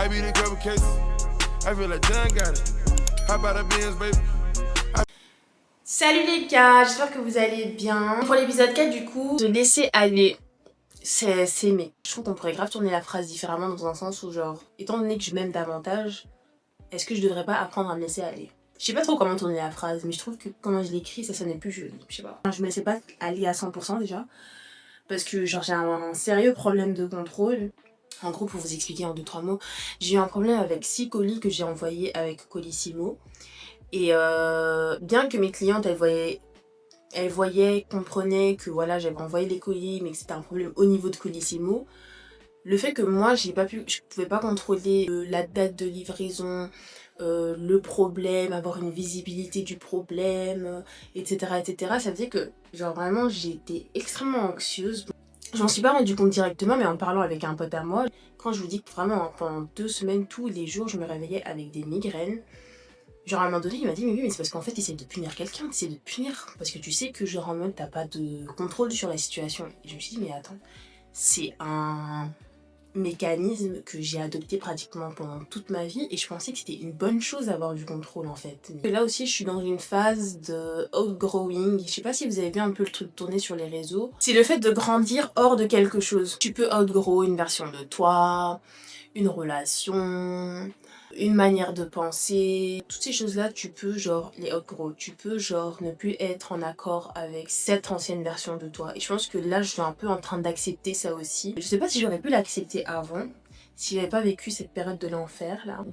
I beat a couple cases. I feel like John got it. How about a Benz, baby? Salut les gars, j'espère que vous allez bien. Pour l'épisode 4 du coup, de laisser aller, c'est s'aimer. Je trouve qu'on pourrait grave tourner la phrase différemment dans un sens où genre, étant donné que je m'aime davantage, est-ce que je devrais pas apprendre à me laisser aller? Je sais pas trop comment tourner la phrase, mais je trouve que comment je l'écris, ça sonnait plus joli, je sais pas. Je me laissais pas aller à 100% déjà, parce que genre j'ai un sérieux problème de contrôle. En gros, pour vous expliquer en 2-3 mots, j'ai eu un problème avec 6 colis que j'ai envoyés avec Colissimo. Et bien que mes clientes, elles voyaient, comprenaient que voilà, j'avais envoyé les colis, mais que c'était un problème au niveau de Colissimo, le fait que moi, je pouvais pas contrôler la date de livraison, le problème, avoir une visibilité du problème, etc., ça faisait que, genre vraiment, j'étais extrêmement anxieuse. J'en suis pas rendu compte directement, mais en parlant avec un pote à moi, quand je vous dis que vraiment, pendant 2 semaines, tous les jours, je me réveillais avec des migraines. Genre à un moment donné, il m'a dit mais oui, mais c'est parce qu'en fait, t'essaies de punir quelqu'un, t'essaies de punir. Parce que tu sais que genre en mode, t'as pas de contrôle sur la situation. Et je me suis dit mais attends, c'est un mécanisme que j'ai adopté pratiquement pendant toute ma vie et je pensais que c'était une bonne chose d'avoir du contrôle en fait. Mais là aussi je suis dans une phase de outgrowing, je sais pas si vous avez vu un peu le truc tourner sur les réseaux. C'est le fait de grandir hors de quelque chose. Tu peux outgrow une version de toi, une relation, une manière de penser, toutes ces choses-là, tu peux genre les outgrow, tu peux genre ne plus être en accord avec cette ancienne version de toi. Et je pense que là, je suis un peu en train d'accepter ça aussi. Je sais pas si j'aurais pu l'accepter avant, si j'avais pas vécu cette période de l'enfer là.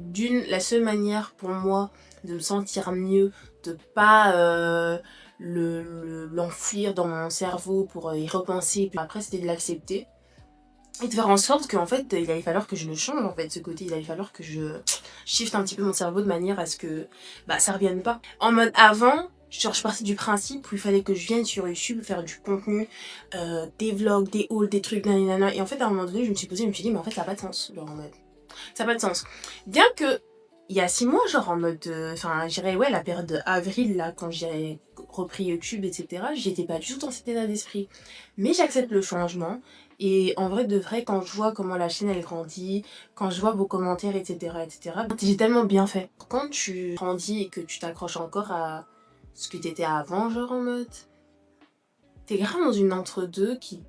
La seule manière pour moi de me sentir mieux, de pas l'enfuir dans mon cerveau pour y repenser, puis après c'était de l'accepter. Et de faire en sorte qu'en fait, il allait falloir que je le change en fait, ce côté, il allait falloir que je shift un petit peu mon cerveau de manière à ce que ça revienne pas. En mode avant, genre je partais du principe où il fallait que je vienne sur YouTube faire du contenu, des vlogs, des hauls, des trucs, nanana. Et en fait à un moment donné, je me suis dit mais en fait ça n'a pas de sens, genre en mode, ça n'a pas de sens. Bien que, il y a 6 mois, genre en mode, enfin je dirais ouais la période de avril là, quand j'ai repris YouTube, etc., j'étais pas du tout dans cet état d'esprit. Mais j'accepte le changement. Et en vrai de vrai, quand je vois comment la chaîne elle grandit, quand je vois vos commentaires, etc., j'ai tellement bien fait. Quand tu grandis et que tu t'accroches encore à ce que t'étais avant, genre en mode, t'es grave dans une entre-deux qui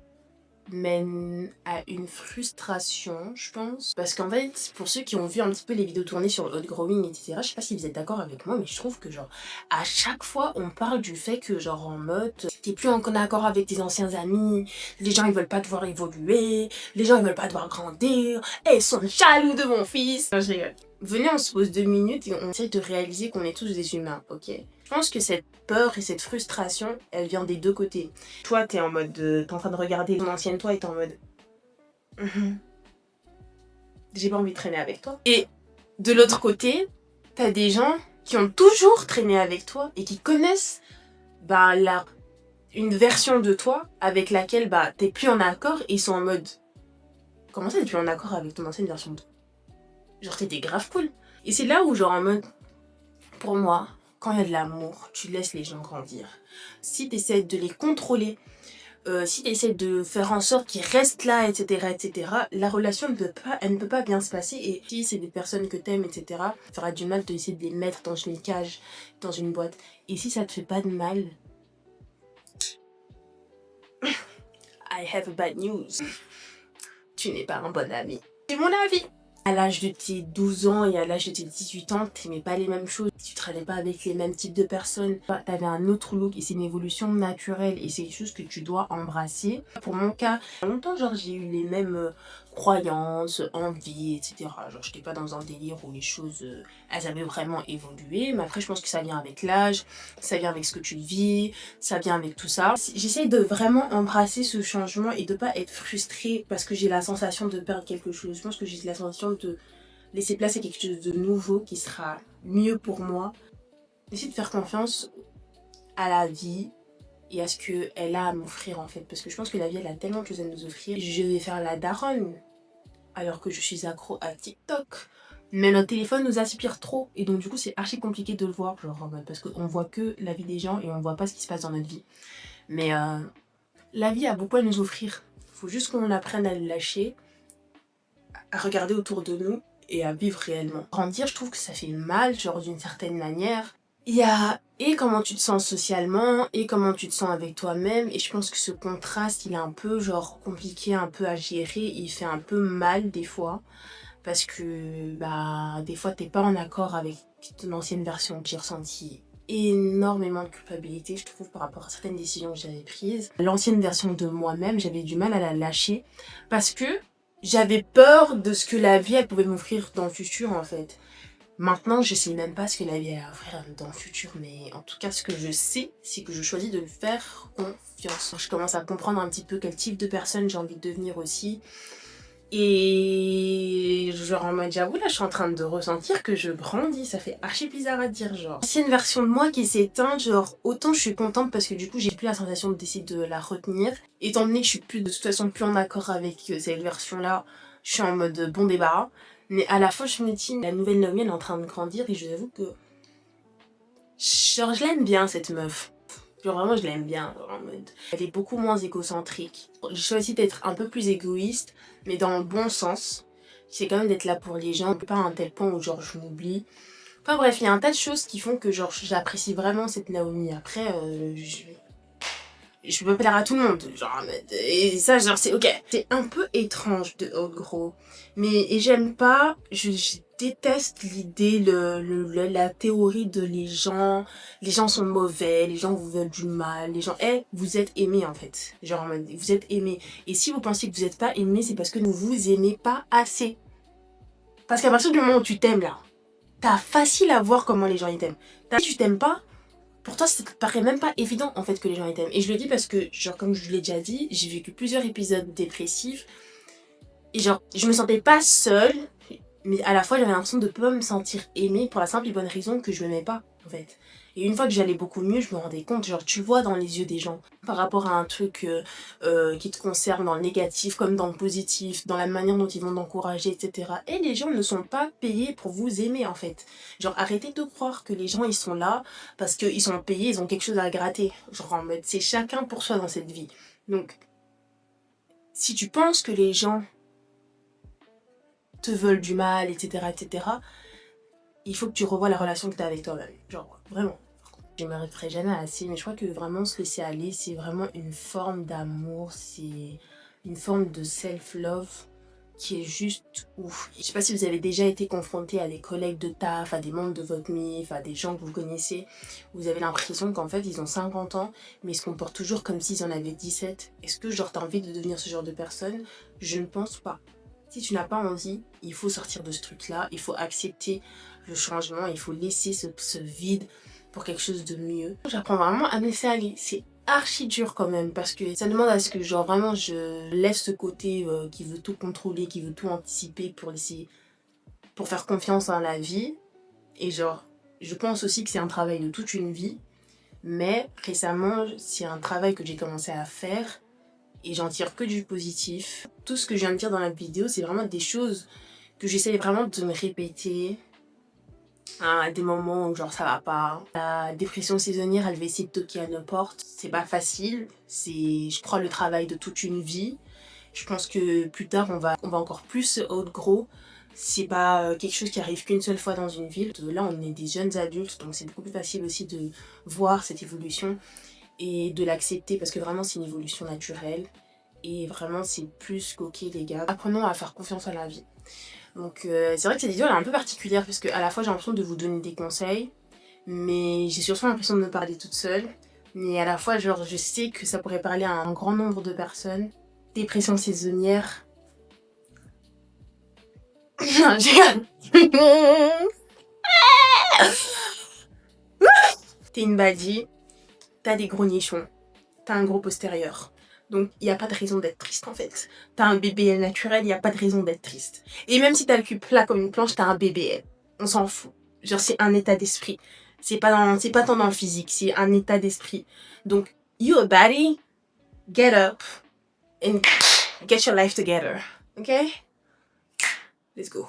mène à une frustration, je pense. Parce qu'en fait, pour ceux qui ont vu un petit peu les vidéos tournées sur le outgrowing, etc., je sais pas si vous êtes d'accord avec moi, mais je trouve que genre, à chaque fois, on parle du fait que genre en mode, t'es plus en accord avec tes anciens amis, les gens ils veulent pas te voir évoluer, les gens ils veulent pas te voir grandir, et ils sont jaloux de mon fils. Non, je rigole. Venez, on se pose 2 minutes et on essaie de réaliser qu'on est tous des humains, ok? Je pense que cette peur et cette frustration, elle vient des deux côtés. Toi, t'es en mode, t'es en train de regarder ton ancienne toi et t'es en mode, j'ai pas envie de traîner avec toi. Et de l'autre côté, t'as des gens qui ont toujours traîné avec toi et qui connaissent une version de toi avec laquelle t'es plus en accord et ils sont en mode, comment ça t'es plus en accord avec ton ancienne version de toi? Genre t'étais grave cool. Et c'est là où genre en mode, pour moi, quand il y a de l'amour, tu laisses les gens grandir. Si tu essaies de les contrôler, si tu essaies de faire en sorte qu'ils restent là, etc., la relation elle ne peut pas bien se passer. Et si c'est des personnes que t'aimes, etc., ça fera du mal d'essayer de les mettre dans une cage, dans une boîte. Et si ça te fait pas de mal, I have a bad news. Tu n'es pas un bon ami. C'est mon avis. À l'âge de tes 12 ans et à l'âge de tes 18 ans, t'aimais pas les mêmes choses, tu traînais pas avec les mêmes types de personnes, t'avais un autre look et c'est une évolution naturelle et c'est quelque chose que tu dois embrasser. Pour mon cas, longtemps genre j'ai eu les mêmes croyances, envies, etc. Genre j'étais pas dans un délire où les choses, elles avaient vraiment évolué, mais après je pense que ça vient avec l'âge, ça vient avec ce que tu vis, ça vient avec tout ça. J'essaie de vraiment embrasser ce changement et de pas être frustrée parce que j'ai la sensation de perdre quelque chose. Je pense que j'ai la sensation de laisser place à quelque chose de nouveau qui sera mieux pour moi. J'essaie de faire confiance à la vie et à ce qu'elle a à m'offrir en fait. Parce que je pense que la vie elle a tellement de choses à nous offrir. Je vais faire la daronne alors que je suis accro à TikTok. Mais notre téléphone nous aspire trop et donc du coup c'est archi compliqué de le voir genre parce qu'on voit que la vie des gens et on voit pas ce qui se passe dans notre vie. Mais la vie a beaucoup à nous offrir. Faut juste qu'on apprenne à le lâcher, à regarder autour de nous et à vivre réellement. Grandir, je trouve que ça fait mal, genre d'une certaine manière. Il y a et comment tu te sens socialement et comment tu te sens avec toi-même, et je pense que ce contraste il est un peu genre compliqué un peu à gérer, il fait un peu mal des fois parce que bah des fois t'es pas en accord avec ton ancienne version. J'ai ressenti énormément de culpabilité, je trouve, par rapport à certaines décisions que j'avais prises. L'ancienne version de moi-même, j'avais du mal à la lâcher parce que j'avais peur de ce que la vie elle pouvait m'offrir dans le futur en fait. Maintenant, je sais même pas ce que la vie elle a à offrir dans le futur, mais en tout cas, ce que je sais, c'est que je choisis de lui faire confiance. Je commence à comprendre un petit peu quel type de personne j'ai envie de devenir aussi. Et genre en mode j'avoue là je suis en train de ressentir que je grandis, ça fait archi bizarre à dire genre. C'est une version de moi qui s'éteint, genre autant je suis contente parce que du coup j'ai plus la sensation d'essayer de la retenir. Étant donné que je suis plus de toute façon plus en accord avec cette version là, je suis en mode bon débarras. Mais à la fois je me dis la nouvelle Naomi elle est en train de grandir et je vous avoue que genre je l'aime bien cette meuf. Genre vraiment je l'aime bien, genre, en mode elle est beaucoup moins égocentrique. J'ai choisi d'être un peu plus égoïste, mais dans le bon sens. C'est quand même d'être là pour les gens, pas à un tel point où genre je m'oublie. Enfin bref, il y a un tas de choses qui font que genre j'apprécie vraiment cette Naomi. Après, je peux plaire à tout le monde, genre en mode, et ça genre c'est ok. C'est un peu étrange de haut gros, mais et j'aime pas, je déteste l'idée, la théorie de les gens sont mauvais, les gens vous veulent du mal, les gens, vous êtes aimés en fait, genre en mode, vous êtes aimés, et si vous pensez que vous êtes pas aimés, c'est parce que vous vous aimez pas assez. Parce qu'à partir du moment où tu t'aimes là, t'as facile à voir comment les gens ils t'aiment. Si tu t'aimes pas, pour toi, ça te paraît même pas évident en fait que les gens ils t'aiment. Et je le dis parce que, genre, comme je l'ai déjà dit, j'ai vécu plusieurs épisodes dépressifs. Et genre, je me sentais pas seule, mais à la fois j'avais l'impression de pas me sentir aimée pour la simple et bonne raison que je m'aimais pas en fait. Et une fois que j'allais beaucoup mieux, je me rendais compte, genre tu vois dans les yeux des gens, par rapport à un truc qui te concerne dans le négatif comme dans le positif, dans la manière dont ils vont t'encourager, etc. Et les gens ne sont pas payés pour vous aimer en fait. Genre arrêtez de croire que les gens ils sont là parce qu'ils sont payés, ils ont quelque chose à gratter. Genre en mode c'est chacun pour soi dans cette vie. Donc si tu penses que les gens te veulent du mal, etc., etc., il faut que tu revoies la relation que tu as avec toi-même. Genre, vraiment. Je me referai jamais assez, mais je crois que vraiment se laisser aller, c'est vraiment une forme d'amour, c'est une forme de self-love qui est juste ouf. Je sais pas si vous avez déjà été confronté à des collègues de taf, à des membres de votre MIF, à des gens que vous connaissez, vous avez l'impression qu'en fait ils ont 50 ans, mais ils se comportent toujours comme s'ils en avaient 17. Est-ce que genre t'as envie de devenir ce genre de personne? Je ne pense pas. Si tu n'as pas envie, il faut sortir de ce truc-là, il faut accepter le changement, il faut laisser ce vide pour quelque chose de mieux. J'apprends vraiment à me laisser aller. C'est archi dur quand même parce que ça demande à ce que genre vraiment je laisse ce côté qui veut tout contrôler, qui veut tout anticiper pour faire confiance en la vie. Et genre, je pense aussi que c'est un travail de toute une vie, mais récemment, c'est un travail que j'ai commencé à faire. Et j'en tire que du positif. Tout ce que je viens de dire dans la vidéo, c'est vraiment des choses que j'essaie vraiment de me répéter à des moments où genre ça va pas. La dépression saisonnière, elle va essayer de toquer à nos portes. C'est pas facile, c'est je crois le travail de toute une vie. Je pense que plus tard on va encore plus gros. C'est pas quelque chose qui arrive qu'une seule fois dans une ville. Là on est des jeunes adultes, donc c'est beaucoup plus facile aussi de voir cette évolution et de l'accepter parce que vraiment c'est une évolution naturelle et vraiment c'est plus qu'ok les gars. Apprenons à faire confiance à la vie. Donc c'est vrai que cette vidéo elle est un peu particulière parce que à la fois j'ai l'impression de vous donner des conseils, mais j'ai surtout l'impression de me parler toute seule. Mais à la fois genre je sais que ça pourrait parler à un grand nombre de personnes. Dépression saisonnière. T'es une badie, t'as des gros nichons, t'as un gros postérieur. Donc il n'y a pas de raison d'être triste en fait. T'as un BBL naturel, il n'y a pas de raison d'être triste. Et même si t'as le cul plat comme une planche, t'as un BBL. On s'en fout. Genre c'est un état d'esprit. C'est pas tant dans le physique, c'est un état d'esprit. Donc, you a baddie, get up and get your life together. Okay? Let's go.